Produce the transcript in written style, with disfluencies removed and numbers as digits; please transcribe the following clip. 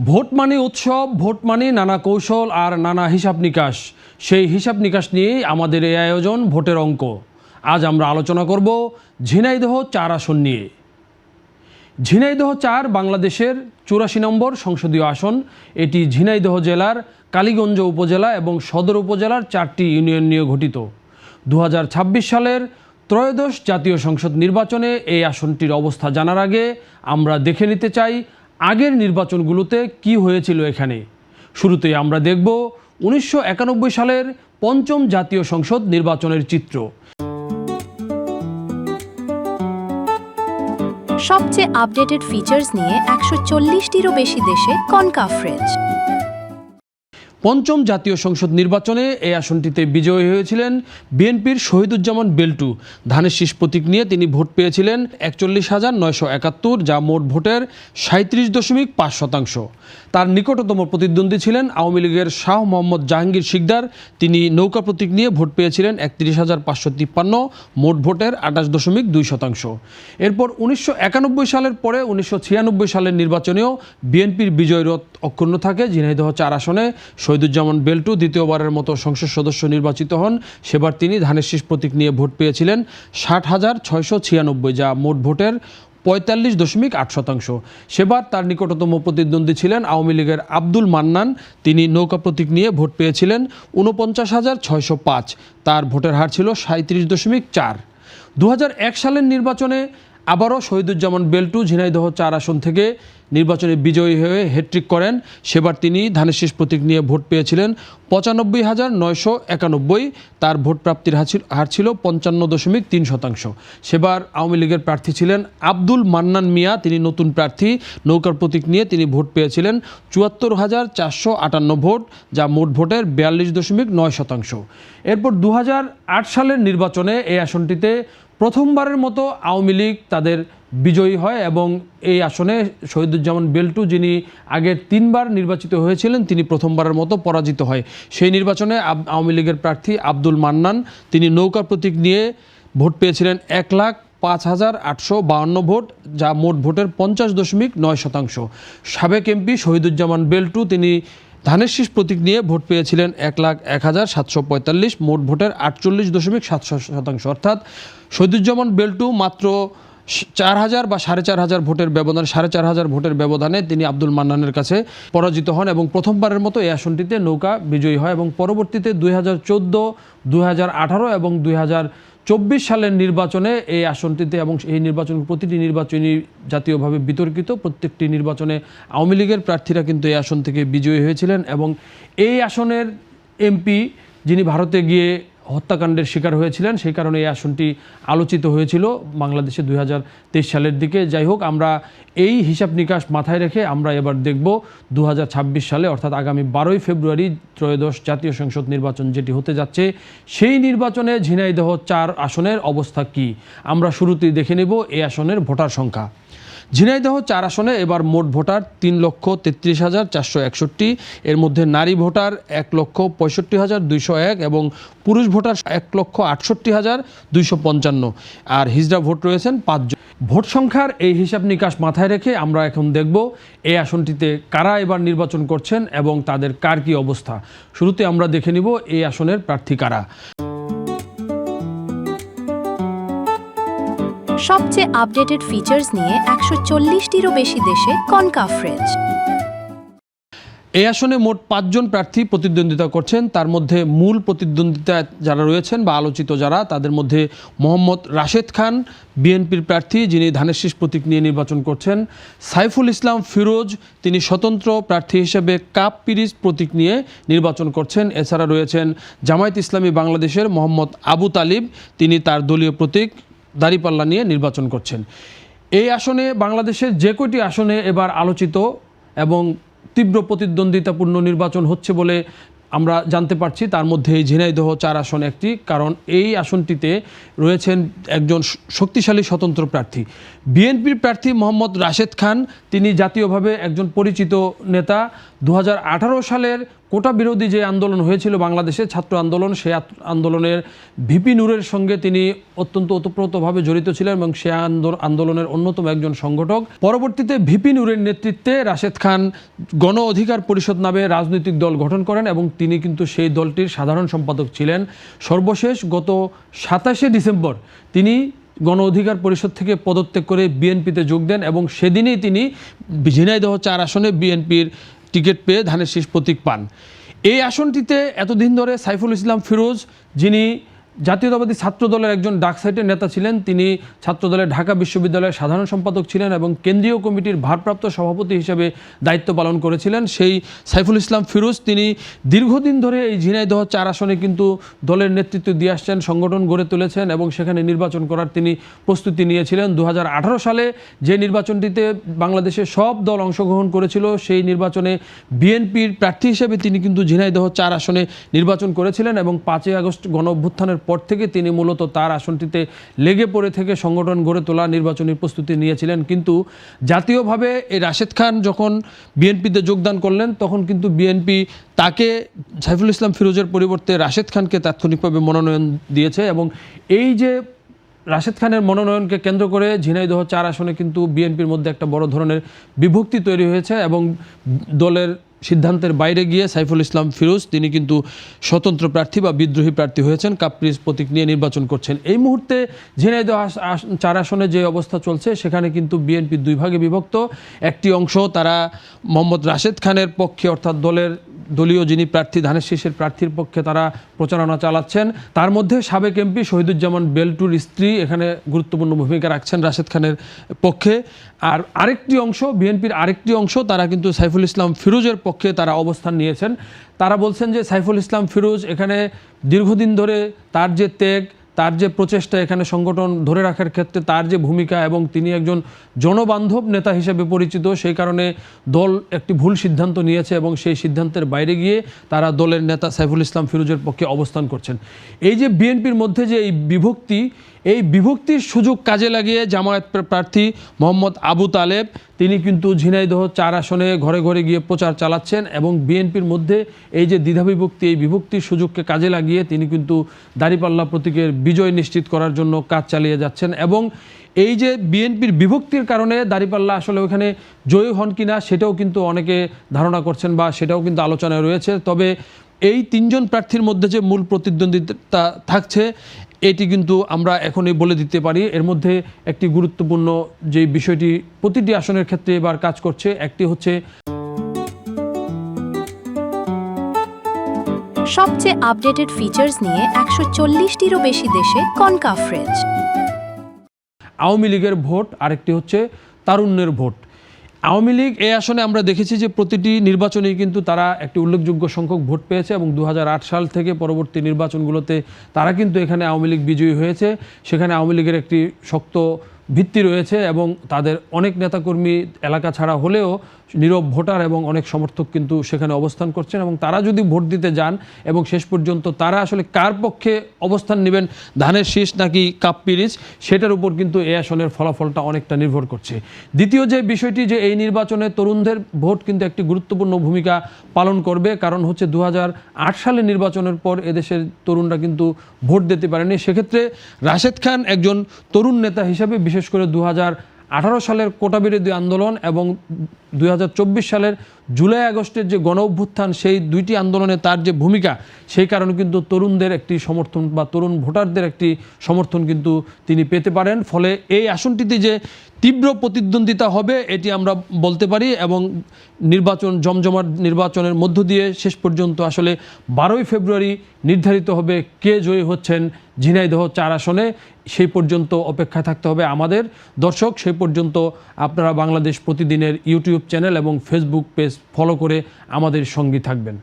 Vote মানে উৎসব, vote মানে নানা কৌশল আর নানা হিসাব নিকাশ। সেই হিসাব নিকাশ নিয়েই আমাদের এই আয়োজন ভোটের অঙ্ক। আজ আমরা আলোচনা করব ঝিনাইদহ ৪ আসন নিয়ে। ঝিনাইদহ ৪ বাংলাদেশের ৮৪ নম্বর সংসদীয় আসন। এটি ঝিনাইদহ জেলার কালীগঞ্জ উপজেলা এবং সদর উপজেলার ৪টি ইউনিয়ন নিয়ে গঠিত। ২০২৬ সালের ত্রয়োদশ জাতীয় সংসদ নির্বাচনে এই আসনটির অবস্থা জানার আগে আমরা দেখে নিতে চাই আগের নির্বাচনগুলোতে কি হয়েছিল এখানে। শুরুতেই আমরা দেখব ১৯৯১ সালের পঞ্চম জাতীয় সংসদ নির্বাচনের চিত্র। সবচেয়ে আপডেটেড ফিচার্স নিয়ে ১৪০টিরও বেশি দেশে কনকাফরেজ। পঞ্চম জাতীয় সংসদ নির্বাচনে এই আসনটিতে বিজয়ী হয়েছিলেন বিএনপির শহীদুজ্জামান বেল্টু। ধানের শীষ প্রতীক নিয়ে তিনি ভোট পেয়েছিলেন ৪১,৯৭১, যা মোট ভোটের ৩৭.৫%। তার নিকটতম প্রতিদ্বন্দ্বী ছিলেন আওয়ামী লীগের শাহ মোহাম্মদ জাহাঙ্গীর শিকদার। তিনি নৌকা প্রতীক নিয়ে ভোট পেয়েছিলেন ৩১,৫৫৩, মোট ভোটের ২৮.২%। এরপর ১৯৯১ সালের পরে ১৯৯৬ সালের নির্বাচনেও বিএনপির বিজয়রথ অক্ষুণ্ণ থাকে। ঝিনাইদহ ৪ আসনে শহীদুজ্জামান বেল্টু দ্বিতীয়বারের মতো সংসদ সদস্য নির্বাচিত হন। সেবার তিনি ধানের শীষ প্রতীক নিয়ে ভোট পেয়েছিলেন ৬০,৬৯৬, যা মোট ভোটের ৪৫.৮%। সেবার তার নিকটতম প্রতিদ্বন্দ্বী ছিলেন আওয়ামী লীগের আব্দুল মান্নান। তিনি নৌকা প্রতীক নিয়ে ভোট পেয়েছিলেন ৪৯,৬০৫, তার ভোটের হার ছিল ৩৭.৪। ২০০১ সালের নির্বাচনে আবারও শহীদুজ্জামান বেল্টু ঝিনাইদহ ৪ আসন থেকে নির্বাচনে বিজয়ী হয়ে হ্যাট্রিক করেন। সেবার তিনি ধানের শীষ প্রতীক নিয়ে ভোট পেয়েছিলেন ৯৫,৯৯১, তার ভোট প্রাপ্তির হার ছিল ৫৫.৩%। সেবার আওয়ামী লীগের প্রার্থী ছিলেন আব্দুল মান্নান মিয়া। তিনি নতুন প্রার্থী। নৌকার প্রতীক নিয়ে তিনি ভোট পেয়েছিলেন ৭৪,৪৫৮ ভোট, যা মোট ভোটের ৪২.৯%। এরপর ২০০৮ সালের নির্বাচনে এই আসনটিতে প্রথমবারের মতো আওয়ামী লীগ তাদের বিজয়ী হয় এবং এই আসনে শহীদুজ্জামান বেল্টু, যিনি আগের ৩বার নির্বাচিত হয়েছিলেন, তিনি প্রথমবারের মতো পরাজিত হয়। সেই নির্বাচনে আওয়ামী লীগের প্রার্থী আব্দুল মান্নান, তিনি নৌকা প্রতীক নিয়ে ভোট পেয়েছিলেন ১,০৫,৮৫২ ভোট, যা মোট ভোটের ৫০.৯%। সাবেক এমপি শহীদুজ্জামান বেল্টু, তিনি ধানের শীষ প্রতীক নিয়ে ভোট পেয়েছিলেন ১,০১,৭৪৫, মোট ভোটের ৪৮.৭%। অর্থাৎ শহীদুজ্জামান বেল্টু মাত্র ৪,০০০ বা ৪,৫০০ ভোটের ব্যবধান, ৪,৫০০ ভোটের ব্যবধানে তিনি আব্দুল মান্নানের কাছে পরাজিত হন এবং প্রথমবারের মতো এই আসনটিতে নৌকা বিজয়ী হয়। এবং পরবর্তীতে ২০১৪, ২০১৮ এবং ২০২৪ সালের নির্বাচনে এই আসনটিতে, এবং এই নির্বাচন প্রতিটি নির্বাচনী জাতীয়ভাবে বিতর্কিত, প্রত্যেকটি নির্বাচনে আওয়ামী লীগের প্রার্থীরা কিন্তু এই আসন থেকে বিজয়ী হয়েছিলেন। এবং এই আসনের এমপি, যিনি ভারতে গিয়ে হত্যাকাণ্ডের শিকার হয়েছিলেন, সেই কারণে এই আসনটি আলোচিত হয়েছিল বাংলাদেশে ২০২৩ সালের দিকে। যাই হোক, আমরা এই হিসাব নিকাশ মাথায় রেখে আমরা এবার দেখব ২০২৬ সালে, অর্থাৎ আগামী ১২ই ফেব্রুয়ারি ত্রয়োদশ জাতীয় সংসদ নির্বাচন যেটি হতে যাচ্ছে, সেই নির্বাচনে ঝিনাইদহ ৪ আসনের অবস্থা কি। আমরা শুরুতেই দেখে নেব এই আসনের ভোটার সংখ্যা। ঝিনাইদহ ৪ আসনে এবার মোট ভোটার ৩,৩৩,৪৬১। এর মধ্যে নারী ভোটার ১,৬৫,২০১ এবং পুরুষ ভোটার ১,৬৮,২৫৫, আর হিজড়া ভোট রয়েছেন ৫ জন। ভোট সংখ্যার এই হিসাব নিকাশ মাথায় রেখে আমরা এখন দেখব এই আসনটিতে কারা এবার নির্বাচন করছেন এবং তাদের কার কী অবস্থা। শুরুতে আমরা দেখে নিব এই আসনের প্রার্থী কারা। সবচেয়ে আপডেটেড ফিচার্স নিয়ে ১৪০টিরও বেশি দেশে কনকাফরেজ। এই আসনে মোট ৫ জন প্রার্থী প্রতিদ্বন্দ্বিতা করছেন। তার মধ্যে মূল প্রতিদ্বন্দ্বিতা যারা রয়েছেন বা আলোচিত যারা, তাদের মধ্যে মোহাম্মদ রাশেদ খান, বিএনপির প্রার্থী, যিনি ধানের শীষ প্রতীক নিয়ে নির্বাচন করছেন। সাইফুল ইসলাম ফিরোজ, তিনি স্বতন্ত্র প্রার্থী হিসেবে কাপ পিরিজ প্রতীক নিয়ে নির্বাচন করছেন। এছাড়া রয়েছেন জামায়াত ইসলামী বাংলাদেশের মোহাম্মদ আবু তালিব, তিনি তার দলীয় প্রতীক দাঁড়িপাল্লা নিয়ে নির্বাচন করছেন। এই আসনে বাংলাদেশের যে কয়টি আসনে এবার আলোচিত এবং তীব্র প্রতিদ্বন্দ্বিতাপূর্ণ নির্বাচন হচ্ছে বলে আমরা জানতে পারছি, তার মধ্যে এই ঝিনাইদহ ৪ আসন একটি। কারণ এই আসনটিতে রয়েছেন একজন শক্তিশালী স্বতন্ত্র প্রার্থী, বিএনপির প্রার্থী মোহাম্মদ রাশেদ খান। তিনি জাতীয়ভাবে একজন পরিচিত নেতা। ২০১৮ সালের কোটা বিরোধী যে আন্দোলন হয়েছিল বাংলাদেশে ছাত্র আন্দোলন, সেই আন্দোলনের ভিপি নূরের সঙ্গে তিনি অত্যন্ত ওতপ্রোতভাবে জড়িত ছিলেন এবং সে আন্দোলনের অন্যতম একজন সংগঠক। পরবর্তীতে ভিপি নূরের নেতৃত্বে রাশেদ খান গণ অধিকার পরিষদ নামে রাজনৈতিক দল গঠন করেন এবং তিনি কিন্তু সেই দলটির সাধারণ সম্পাদক ছিলেন। সর্বশেষ গত 27শে ডিসেম্বর তিনি গণ অধিকার পরিষদ থেকে পদত্যাগ করে বিএনপিতে যোগ দেন এবং সেদিনই তিনি ঝিনাইদহ 4 আসনে বিএনপির টিকিট পেয়ে ধানের শীষ প্রতীক পান। এই আসনটিতে এতদিন ধরে সাইফুল ইসলাম ফিরোজ, যিনি জাতীয়তাবাদী ছাত্র দলের একজন ডাকসাইটের নেতা ছিলেন, তিনি ছাত্রদলের ঢাকা বিশ্ববিদ্যালয়ের সাধারণ সম্পাদক ছিলেন এবং কেন্দ্রীয় কমিটির ভারপ্রাপ্ত সভাপতি হিসেবে দায়িত্ব পালন করেছিলেন। সেই সাইফুল ইসলাম ফিরোজ তিনি দীর্ঘদিন ধরে এই ঝিনাইদহ 4 আসনে কিন্তু দলের নেতৃত্ব দিয়ে আসছেন, সংগঠন গড়ে তুলেছেন এবং সেখানে নির্বাচন করার তিনি প্রস্তুতি নিয়েছিলেন। 2018 সালে যে নির্বাচনটিতে বাংলাদেশের সব দল অংশগ্রহণ করেছিল, সেই নির্বাচনে বিএনপির প্রার্থী হিসেবে তিনি কিন্তু ঝিনাইদহ 4 আসনে নির্বাচন করেছিলেন এবং 5ই আগস্ট গণ অভ্যুত্থানের পর থেকে তিনি মূলত তার আসনটিতে লেগে পড়ে থেকে সংগঠন গড়ে তোলা, নির্বাচনী প্রস্তুতি নিয়েছিলেন। কিন্তু জাতীয়ভাবে এই রাশেদ খান যখন বিএনপিতে যোগদান করলেন, তখন কিন্তু বিএনপি তাকে সাইফুল ইসলাম ফিরোজের পরিবর্তে রাশেদ খানকে তাৎক্ষণিকভাবে মনোনয়ন দিয়েছে এবং এই যে রাশেদ খানের মনোনয়নকে কেন্দ্র করে ঝিনাইদহ 4 আসনে কিন্তু বিএনপির মধ্যে একটা বড় ধরনের বিভক্তি তৈরি হয়েছে এবং দলের সিদ্ধান্তের বাইরে গিয়ে সাইফুল ইসলাম ফিরোজ তিনি কিন্তু স্বতন্ত্র প্রার্থী বা বিদ্রোহী প্রার্থী হয়েছেন, কাপ্রিজ প্রতীক নিয়ে নির্বাচন করছেন। এই মুহূর্তে ঝিনাইদহ 4 আসনে যে অবস্থা চলছে, সেখানে কিন্তু বিএনপি 2 ভাগে বিভক্ত। একটি অংশ তারা মোহাম্মদ রাশেদ খানের পক্ষে, অর্থাৎ দলীয় যিনি প্রার্থী ধানের শীষের প্রার্থীর পক্ষে তারা প্রচারণা চালাচ্ছেন। তার মধ্যে সাবেক এমপি শহীদুজ্জামান বেল্টুর স্ত্রী এখানে গুরুত্বপূর্ণ ভূমিকা রাখছেন রাশেদ খানের পক্ষে। আর আরেকটি অংশ, বিএনপির আরেকটি অংশ, তারা কিন্তু সাইফুল ইসলাম ফিরোজের পক্ষে তারা অবস্থান নিয়েছেন। তারা বলছেন যে সাইফুল ইসলাম ফিরোজ এখানে দীর্ঘদিন ধরে তার যে ত্যাগ, তার যে প্রচেষ্টা এখানে সংগঠন ধরে রাখার ক্ষেত্রে তার যে ভূমিকা এবং তিনি একজন জনবান্ধব নেতা হিসেবে পরিচিত, সেই কারণে দল একটি ভুল সিদ্ধান্ত নিয়েছে এবং সেই সিদ্ধান্তের বাইরে গিয়ে তারা দলের নেতা সাইফুল ইসলাম ফিরোজের পক্ষে অবস্থান করছেন। এই যে বিএনপির মধ্যে যে এই বিভক্তির সুযোগ কাজে লাগিয়ে জামায়াত প্রার্থী মোহাম্মদ আবু তালেব তিনি কিন্তু ঝিনাইদহ 4 আসনে ঘরে ঘরে গিয়ে প্রচার চালাচ্ছেন এবং বিএনপির মধ্যে এই যে দ্বিধাবিভক্তি, এই বিভক্তির সুযোগকে কাজে লাগিয়ে তিনি কিন্তু দাঁড়িপাল্লা প্রতীকের বিজয় নিশ্চিত করার জন্য কাজ চালিয়ে যাচ্ছেন এবং এই যে বিএনপির বিভক্তির কারণে দাঁড়িপাল্লা আসলে ওখানে জয়ী হন কিনা সেটাও কিন্তু অনেকে ধারণা করছেন বা সেটাও কিন্তু আলোচনায় রয়েছে। তবে এই 3 জন প্রার্থীর মধ্যে যে মূল প্রতিদ্বন্দ্বিতা থাকছে, এটি কিন্তু আমরা এখনই বলে দিতে পারি। এর মধ্যে একটি গুরুত্বপূর্ণ যে বিষয়টি প্রতিটি আসনের ক্ষেত্রে এবার কাজ করছে, একটি হচ্ছে সবচেয়ে আপডেটেড ফিচার্স নিয়ে 140টিরও বেশি দেশে কনকাফ্রেজ। আওয়ামী লীগের ভোট, আরেকটি হচ্ছে তারুণ্যের ভোট। আওয়ামী লীগ এই আসনে আমরা দেখেছি যে প্রতিটি নির্বাচনেই কিন্তু তারা একটি উল্লেখযোগ্য সংখ্যক ভোট পেয়েছে এবং 2008 সাল থেকে পরবর্তী নির্বাচনগুলোতে তারা কিন্তু এখানে আওয়ামী লীগ বিজয়ী হয়েছে। সেখানে আওয়ামী লীগের একটি শক্ত ভিত্তি রয়েছে এবং তাদের অনেক নেতাকর্মী এলাকা ছাড়া হলেও নীরব ভোটার এবং অনেক সমর্থক কিন্তু সেখানে অবস্থান করছেন এবং তারা যদি ভোট দিতে যান এবং শেষ পর্যন্ত তারা আসলে কার পক্ষে অবস্থান নেবেন, ধানের শীষ নাকি কাপ্পিরিচ, সেটার উপর কিন্তু এই আসনের ফলাফলটা অনেকটা নির্ভর করছে। দ্বিতীয় যে বিষয়টি, যে এই নির্বাচনে তরুণদের ভোট কিন্তু একটি গুরুত্বপূর্ণ ভূমিকা পালন করবে, কারণ হচ্ছে 2008 সালের নির্বাচনের পর এদেশের তরুণরা কিন্তু ভোট দিতে পারেনি। সেক্ষেত্রে রাশেদ খান একজন তরুণ নেতা হিসেবে, বিশেষ করে 2018 সালের কোটা বিরোধী আন্দোলন এবং 2024 সালের জুলাই আগস্টের যে গণ অভ্যুত্থান, সেই 2টি আন্দোলনে তার যে ভূমিকা, সেই কারণে কিন্তু তরুণদের একটি সমর্থন বা তরুণ ভোটারদের একটি সমর্থন কিন্তু তিনি পেতে পারেন। ফলে এই আসনটিতে যে তীব্র প্রতিদ্বন্দ্বিতা হবে এটি আমরা বলতে পারি এবং জমজমাট নির্বাচনের মধ্য দিয়ে শেষ পর্যন্ত আসলে 12ই ফেব্রুয়ারি নির্ধারিত হবে কে জয়ী হচ্ছেন ঝিনাইদহ 4 আসনে। সেই পর্যন্ত অপেক্ষায় থাকতে হবে আমাদের। দর্শক, সেই পর্যন্ত আপনারা বাংলাদেশ প্রতিদিনের ইউটিউব চ্যানেল এবং ফেসবুক পেজ ফলো করে আমাদের সঙ্গী থাকবেন।